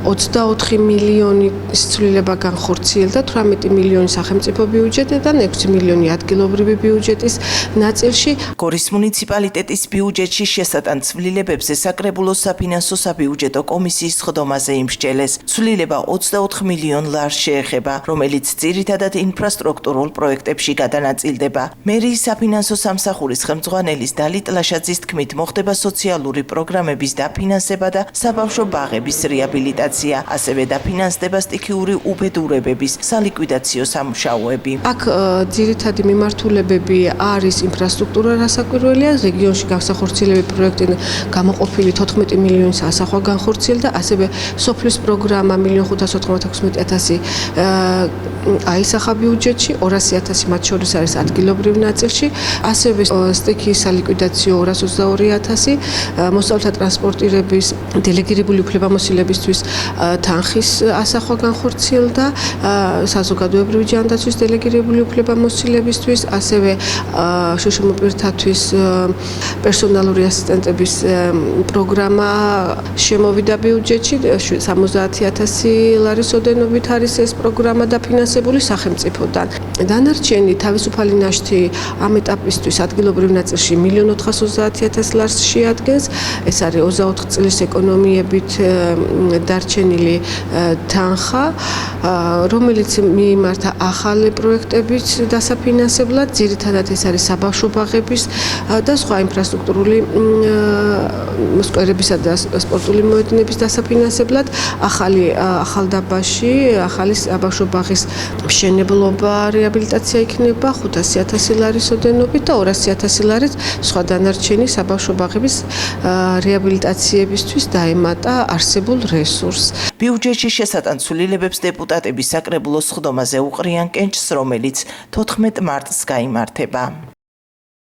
24 მილიონი ცვლილება განხორციელდა, 18 მილიონი სახელმწიფო ბიუჯეტიდან, 6 მილიონი ადგილობრივი ბიუჯეტის ნაწილში. გორის მუნიციპალიტეტის ბიუჯეტში შესატან ცვლილებებზე საკრებულოს საფინანსო საბიუჯეტო კომისიის სხდომაზე იმსჯელეს. ცვლილება 24 მილიონ ლარს შეეხება, რომელიც ძირითადად ინფრასტრუქტურულ პროექტებში გადანაწილდება. მერიის საფინანსო სამსახურის ხელმძღვანელის დალით ლაშაძის თქმით, მოხდება სოციალური პროგრამების დაფინანსება და საბავშვო ბაღების რეაბილიტაცია, ასევე დაფინანსდება სტიქიური უბედურებების სალიკვიდაციო სამუშაოები. აქ ძირითადი მიმართულებები არის ინფრასტრუქტურა რასაკვირველია, რეგიონში განსახორციელებული პროექტი გამოყოფილი 14 მილიონის ასახვა განხორციელდა, ასევე სოფლის პროგრამა 1.596.000 აისახა ბიუჯეტში, 200.000 მათ შორის არის ადგილობრივ ნაწილში, ასევე სტიქიის სალიკვიდაციო 222.000, მოსწავლეთა ტრანსპორტირების დელეგირებული უფლებამოსილებისთვის თანხის ასახვა განხორციელდა, საზოგადოებრივი ჯანდაცვის დელეგირებული უფლებამოსილებისთვის, ასევე შშმ პირთათვის პერსონალური ასისტენტების პროგრამა შემოვიდა ბიუჯეტში, 70.000 ლარის ოდენობით არის ეს პროგრამა დაფინანსებული სახელმწიფოდან. დანარჩენი თავისუფალი ნაშთი ამ ეტაპისთვის ადგილობრივ ნაწილში 1.430.000 ლარს შეადგენს. ეს არის 24 წლის ეკონომიებით დარჩენილი თანხა, რომელიც მიიმართა ახალი პროექტებით დასაფინანსებლად, ძირითადად ეს არის საბავშვო ბაღების და სხვა ინფრასტრუქტურული სკვერებისა და სპორტული მოედნების დასაფინანსებლად, ახალდაბაში, ახალი საბავშვო ბაღის მშენებლობა, რეაბილიტაცია იქნება 500.000 ლარის ოდენობით და 200.000 ლარით სხვა დანარჩენი საბავშვო ბაღების რეაბილიტაციებისთვის დაემატა არსებულ რესურსს. ბიუჯეტში შესატან ცვლილებებს დეპუტატები საკრებულოს სხდომაზე უყრიან კენჭს, რომელიც 14 მარტს გაიმართება.